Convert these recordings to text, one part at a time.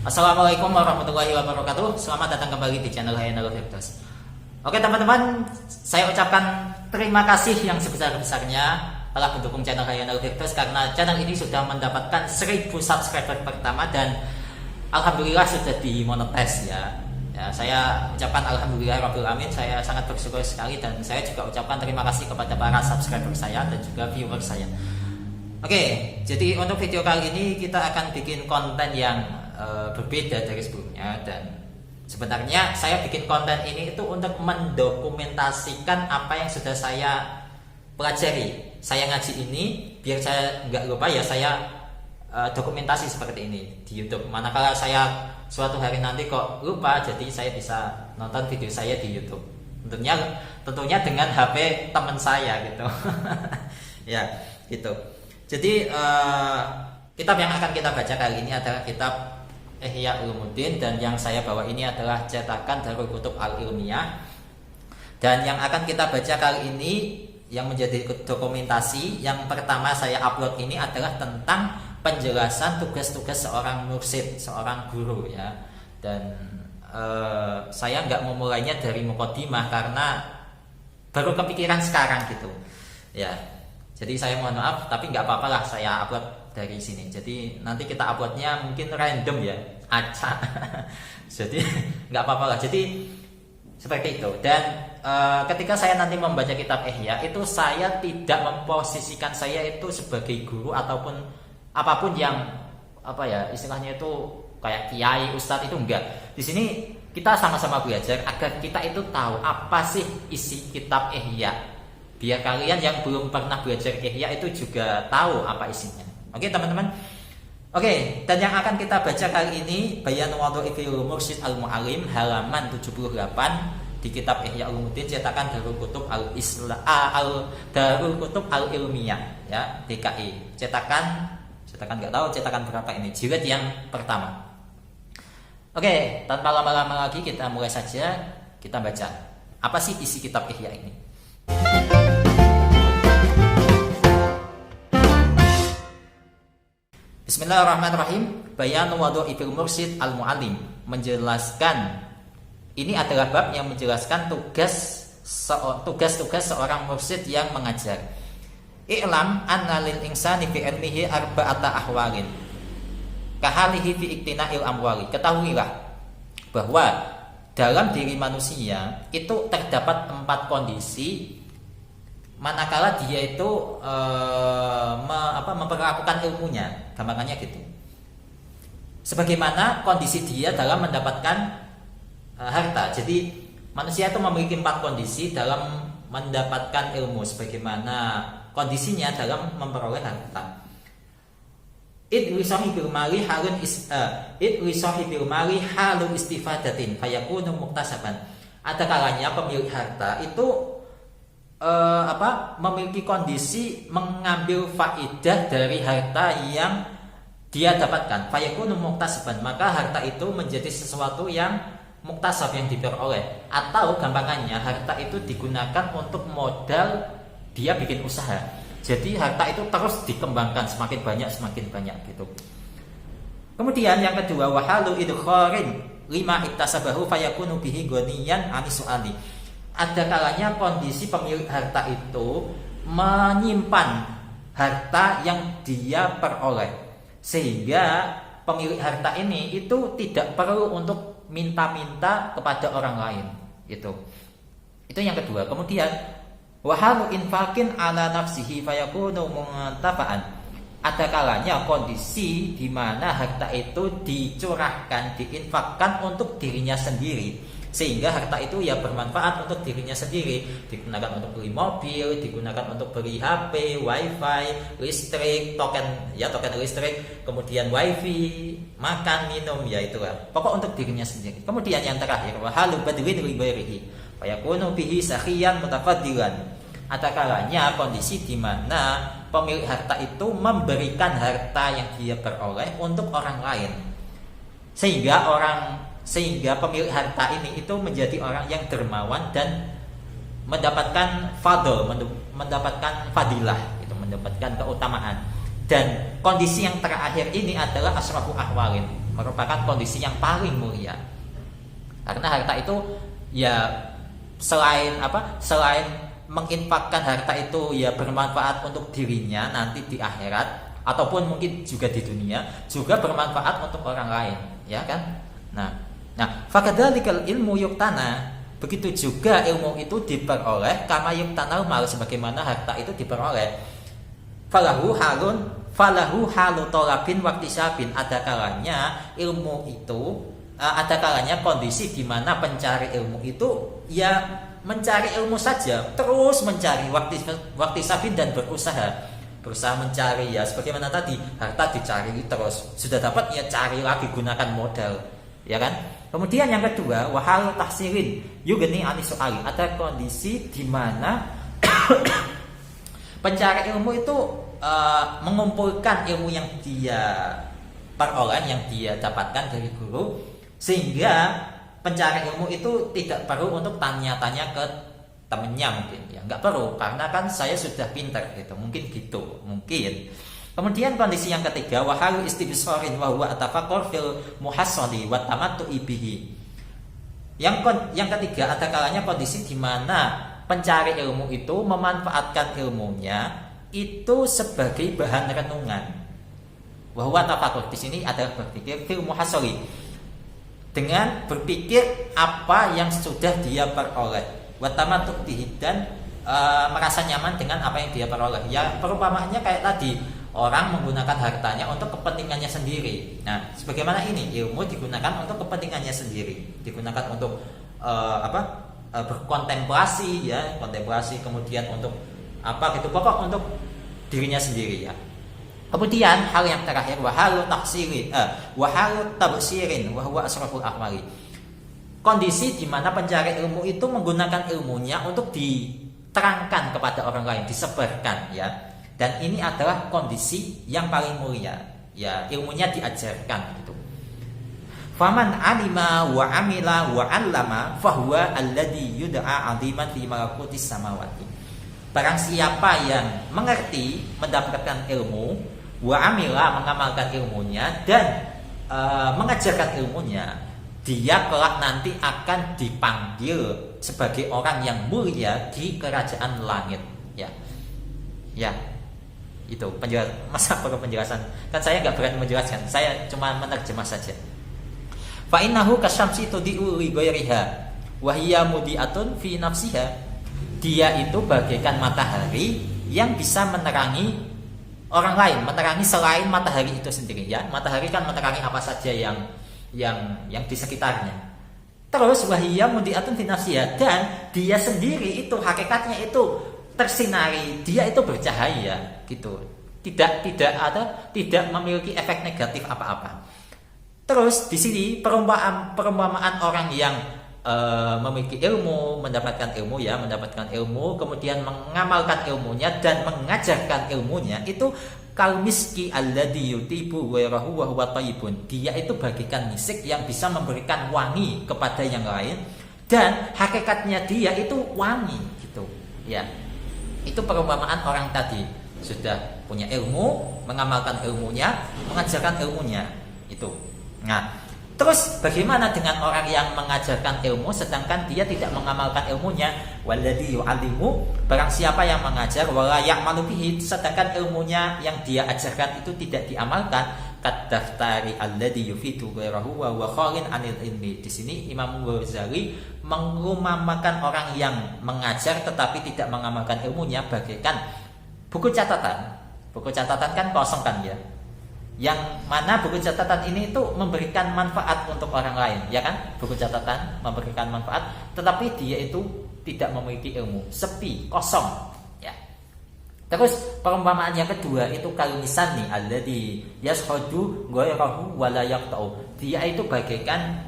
Assalamualaikum warahmatullahi wabarakatuh. Selamat datang kembali di channel Hayanurul Firdaus. Oke teman-teman, saya ucapkan terima kasih yang sebesar-besarnya telah mendukung channel Hayanurul Firdaus, karena channel ini sudah mendapatkan 1000 subscriber pertama dan alhamdulillah sudah dimonetize ya. Saya ucapkan alhamdulillah rabbil alamin. Saya sangat bersyukur sekali dan saya juga ucapkan terima kasih kepada para subscriber saya dan juga viewer saya. Oke, jadi untuk video kali ini kita akan bikin konten yang berbeda dari sebelumnya, dan sebenarnya saya bikin konten ini itu untuk mendokumentasikan apa yang sudah saya pelajari. Saya ngaji ini biar saya nggak lupa ya, saya dokumentasi seperti ini di YouTube. Manakala saya suatu hari nanti kok lupa, jadi saya bisa nonton video saya di YouTube. Tentunya dengan HP teman saya gitu. Ya, gitu. Jadi kitab yang akan kita baca kali ini adalah kitab Ihya Ulumuddin, dan yang saya bawa ini adalah cetakan Darul Kutub Al-Ilmiyah. Dan yang akan kita baca kali ini yang menjadi dokumentasi yang pertama saya upload ini adalah tentang penjelasan tugas-tugas seorang mursyid, seorang guru ya. Dan saya nggak mau mulainya dari mukadimah karena baru kepikiran sekarang gitu ya. Jadi saya mohon maaf, tapi nggak apa-apa lah saya upload dari sini. Jadi nanti kita uploadnya mungkin random ya, acak. Jadi nggak apa-apa lah. Jadi seperti itu. Dan ketika saya nanti membaca kitab Ihya itu, saya tidak memposisikan saya itu sebagai guru ataupun apapun yang apa ya istilahnya itu kayak kiai, ustadz, itu enggak. Di sini kita sama-sama belajar agar kita itu tahu apa sih isi kitab Ihya. Biar kalian yang belum pernah belajar Ihya itu juga tahu apa isinya. Oke teman-teman. Oke, dan yang akan kita baca kali ini Bayan Wadha'ifil Mursyid Al-Mu'allim halaman 78 di kitab Ihya Ulumuddin cetakan Darul Kutub Darul Kutub Al-Ilmiyah ya, DKI. Cetakan nggak tahu cetakan berapa ini, jilid yang pertama. Oke, tanpa lama-lama lagi kita mulai saja, kita baca. Apa sih isi kitab Ihya ini? Bismillahirrahmanirrahim. Bayan Wadha'ifil Mursyid Al-Mu'allim, menjelaskan, ini adalah bab yang menjelaskan tugas-tugas seorang mursyid yang mengajar. I'lam anna lil insani fi ilmihi arba'ata ahwalin kahalihi fi iktina'il amwali. Ketahuilah bahwa dalam diri manusia itu terdapat 4 kondisi manakala dia itu memperlakukan ilmunya, gampangannya gitu. Sebagaimana kondisi dia dalam mendapatkan harta. Jadi manusia itu memiliki 4 kondisi dalam mendapatkan ilmu, sebagaimana kondisinya dalam memperoleh harta. Id li sahibil mali halun istifadatin fayakunu muktasaban. Ada kalanya pemilik harta itu memiliki kondisi mengambil faidah dari harta yang dia dapatkan. Fayakunu muktasaban, maka harta itu menjadi sesuatu yang muktasab, yang diperoleh. Atau gampangannya harta itu digunakan untuk modal dia bikin usaha. Jadi harta itu terus dikembangkan, semakin banyak gitu. Kemudian yang kedua, wahalu idkharin lima iktasabahu fayakunu bihi ghaniyan ani su'ali. Ada kalanya kondisi pemilik harta itu menyimpan harta yang dia peroleh, sehingga pemilik harta ini itu tidak perlu untuk minta-minta kepada orang lain. Itu yang kedua. Kemudian wahalu infakin ala nafsihi fayakunu muntafa'an. Ada kalanya kondisi di mana harta itu dicurahkan, diinfakkan untuk dirinya sendiri, sehingga harta itu ya bermanfaat untuk dirinya sendiri. Digunakan untuk beli mobil, digunakan untuk beli HP, wifi, listrik, token listrik, kemudian wifi, makan, minum, ya itulah. Pokok untuk dirinya sendiri. Kemudian yang terakhir, wahalu badwin li ghairihi fayakunu bihi sakhiyan mutafaddilan. Ada kalanya kondisi di mana pemilik harta itu memberikan harta yang dia peroleh untuk orang lain, sehingga pemilik harta ini itu menjadi orang yang dermawan dan mendapatkan mendapatkan fadilah, mendapatkan keutamaan. Dan kondisi yang terakhir ini adalah asrafu ahwalin, merupakan kondisi yang paling mulia. Karena harta itu ya selain menginfakkan harta itu ya bermanfaat untuk dirinya nanti di akhirat ataupun mungkin juga di dunia, juga bermanfaat untuk orang lain, ya kan? Nah, fakadzalikal ilmu yuktana, begitu juga ilmu itu diperoleh kama yuktanal mal, sebagaimana harta itu diperoleh. Falahu halu tolabin waktisabin, ada kalanya ilmu itu ada kalanya kondisi di mana pencari ilmu itu ya mencari ilmu saja, terus mencari waktu sabin dan berusaha mencari, ya sebagaimana tadi harta dicari terus, sudah dapat ya cari lagi, gunakan modal, ya kan? Kemudian yang kedua, wahal tahsilin yugni ani soali, ada kondisi di mana pencari ilmu itu mengumpulkan ilmu yang dia peroleh, yang dia dapatkan dari guru, sehingga pencari ilmu itu tidak perlu untuk tanya-tanya ke temennya, mungkin ya nggak perlu, karena kan saya sudah pintar gitu, mungkin. Kemudian kondisi yang ketiga, wahalu istibsorin wa huwa atafakkur fil muhassali wa tamattu'i bihi. Yang ketiga, ada kalanya kondisi di mana pencari ilmu itu memanfaatkan ilmunya itu sebagai bahan renungan. Wa huwa atafakkur di sini adalah berpikir fil muhassali, dengan berpikir apa yang sudah dia peroleh, watamattu bihi, dan merasa nyaman dengan apa yang dia peroleh. Ya perumpamaannya kayak tadi, orang menggunakan hartanya untuk kepentingannya sendiri. Nah, sebagaimana ini ilmu digunakan untuk kepentingannya sendiri, digunakan untuk berkontemplasi, ya kontemplasi, kemudian untuk apa gitu, pokok untuk dirinya sendiri, ya. Kemudian hal yang terakhir, wahalu tabsirin wa huwa asraful ahmali, kondisi di mana pencari ilmu itu menggunakan ilmunya untuk diterangkan kepada orang lain, disebarkan, ya. Dan ini adalah kondisi yang paling mulia, ya, ilmunya diajarkan gitu. Faman alima wa amila wa 'allama fahuwa alladhi yud'a 'aziman fi malakutis samawati. Barang siapa yang mengerti, mendapatkan ilmu, wa amila, mengamalkan ilmunya, dan mengajarkan ilmunya, dia kelak nanti akan dipanggil sebagai orang yang mulia di kerajaan langit, ya. Itu penjelasan. Masa perlu penjelasan? Kan saya nggak berani menjelaskan, saya cuma menerjemah saja. Fa innahu kasyamsi tudi'u li ghairiha wa hiya mudi'atun fi nafsiha. Dia itu bagaikan matahari yang bisa menerangi orang lain, menerangi selain matahari itu sendiri, ya. Matahari kan menerangi apa saja yang di sekitarnya. Terus wahiyya mudiatun fi nafsiha, dan dia sendiri itu hakikatnya itu tersinari, dia itu bercahaya gitu. Tidak memiliki efek negatif apa-apa. Terus di sini perumpamaan orang yang memiliki ilmu, mendapatkan ilmu, kemudian mengamalkan ilmunya dan mengajarkan ilmunya, itu kalmiski alladhi yutibu ghairahu wa huwa thayyibun. Dia itu bagikan misik yang bisa memberikan wangi kepada yang lain, dan hakikatnya dia itu wangi gitu, ya. Itu perumpamaan orang tadi, sudah punya ilmu, mengamalkan ilmunya, mengajarkan ilmunya itu. Nah, terus bagaimana dengan orang yang mengajarkan ilmu sedangkan dia tidak mengamalkan ilmunya? Walladzi yu'allimu, barang siapa yang mengajar wala ya'malu bihi, sedangkan ilmunya yang dia ajarkan itu tidak diamalkan, kadaftari alladzi yufidu ghairahu wa huwa khalin 'anil ilmi. Di sini Imam Ghazali mengumpamakan orang yang mengajar tetapi tidak mengamalkan ilmunya bagaikan buku catatan. Buku catatan kan kosong kan, ya. Yang mana buku catatan ini itu memberikan manfaat untuk orang lain, ya kan? Buku catatan memberikan manfaat, tetapi dia itu tidak memiliki ilmu, sepi, kosong, ya. Terus perumpamaan yang kedua itu kalumisani alladzi yashhadu ghairahu wa la yaqta'u. Dia itu bagaikan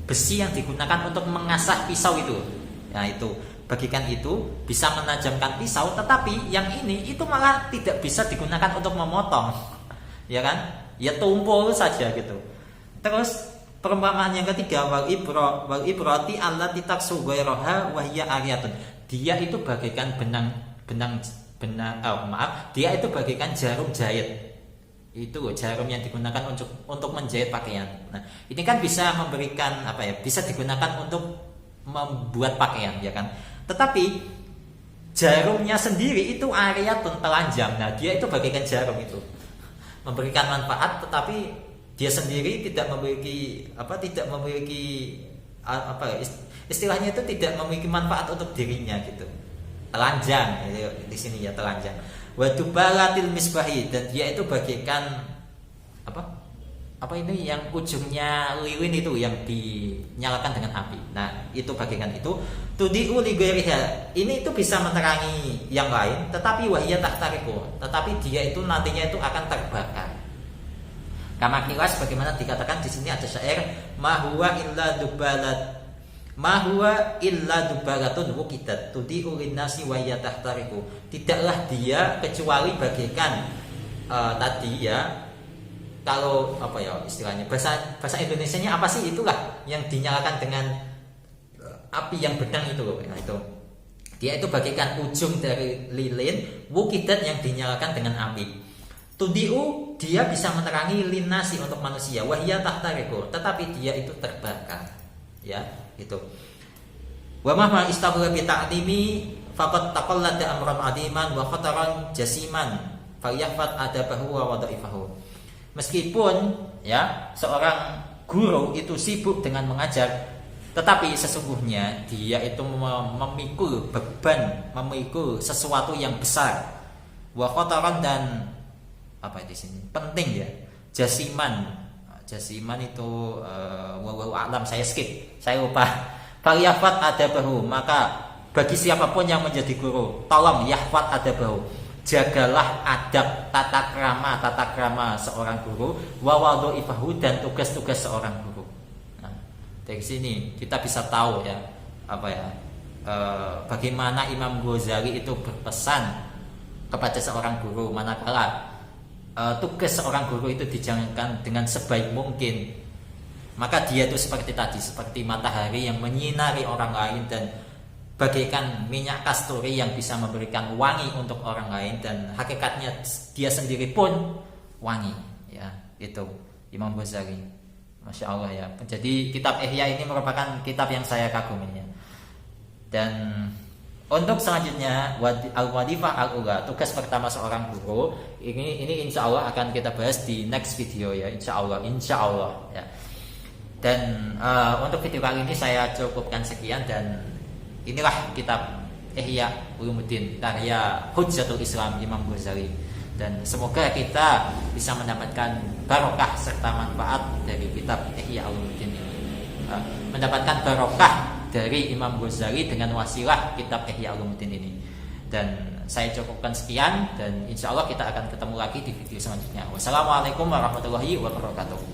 besi yang digunakan untuk mengasah pisau itu. Nah, itu bagikan itu bisa menajamkan pisau, tetapi yang ini itu malah tidak bisa digunakan untuk memotong, ya kan? Ya tumpul saja gitu. Terus perumpamaan yang ketiga, wal ibrati allati taksu ghairaha wa hiya ariyatun. Dia itu bagaikan dia itu bagaikan jarum jahit. itu loh, jarum yang digunakan untuk menjahit pakaian. Nah, ini kan bisa memberikan apa ya? Bisa digunakan untuk membuat pakaian, ya kan? Tetapi jarumnya sendiri itu area telanjang. Nah, dia itu bagaikan jarum itu. Memberikan manfaat, tetapi dia sendiri tidak memiliki istilahnya itu tidak memiliki manfaat untuk dirinya gitu. Telanjang di sini ya, telanjang. Wadubalatil misbahi, dan dia itu bagaikan apa ini yang ujungnya lilin itu yang dinyalakan dengan api. Nah, itu bagaikan itu tudiu li ghairiha. Ini itu bisa menerangi yang lain, tetapi wahya tahtariku, tetapi dia itu nantinya itu akan terbakar. Kama kilas, bagaimana dikatakan di sini ada syair, ma huwa illa dubalatun wuqidat tudiu linnasi wahya tahtariku. Tidaklah dia kecuali bagaikan tadi ya, kalau apa ya istilahnya, bahasa Indonesianya apa sih, itulah yang dinyalakan dengan api yang bedang itu loh. Nah, itu dia itu bagaikan ujung dari lilin, wuqidat yang dinyalakan dengan api. Tudiu, dia bisa menerangi linasi untuk manusia, wahya tahtariku, tetapi dia itu terbakar, ya itu. Wa mahma istaghala bi ta'limi faqad taqallada amran adiman wa khataran jasiman falyahfad adabahu wa wadaifahu. Meskipun ya seorang guru itu sibuk dengan mengajar, tetapi sesungguhnya dia itu memikul beban, memikul sesuatu yang besar. Wa khataran, dan apa di sini penting ya, jasiman itu wallahu a'lam, saya skip, saya lupa. Falyahfad adabahu, maka bagi siapapun yang menjadi guru, tolong yahfad adabahu, jagalah adab tata krama seorang guru, wa wadaifahu, dan tugas-tugas seorang guru. Nah, dari sini kita bisa tahu ya bagaimana Imam Ghazali itu berpesan kepada seorang guru, manakala tugas seorang guru itu dijalankan dengan sebaik mungkin, maka dia itu seperti tadi, seperti matahari yang menyinari orang lain, dan bagaikan minyak kasturi yang bisa memberikan wangi untuk orang lain, dan hakikatnya dia sendiri pun wangi, ya itu Imam Ghazali, masya Allah ya. Jadi kitab Ihya ini merupakan kitab yang saya kagumi ya. Dan untuk selanjutnya al-wadifah al-ula, tugas pertama seorang guru, ini insya Allah akan kita bahas di next video ya, insya Allah ya. Dan untuk video kali ini saya cukupkan sekian, dan inilah kitab Ihya Ulumuddin karya Hujjatul Islam Imam Ghazali, dan semoga kita bisa mendapatkan barokah serta manfaat dari kitab Ihya Ulumuddin ini, mendapatkan barokah dari Imam Ghazali dengan wasilah kitab Ihya Ulumuddin ini. Dan saya cukupkan sekian, dan insya Allah kita akan ketemu lagi di video selanjutnya. Wassalamualaikum warahmatullahi wabarakatuh.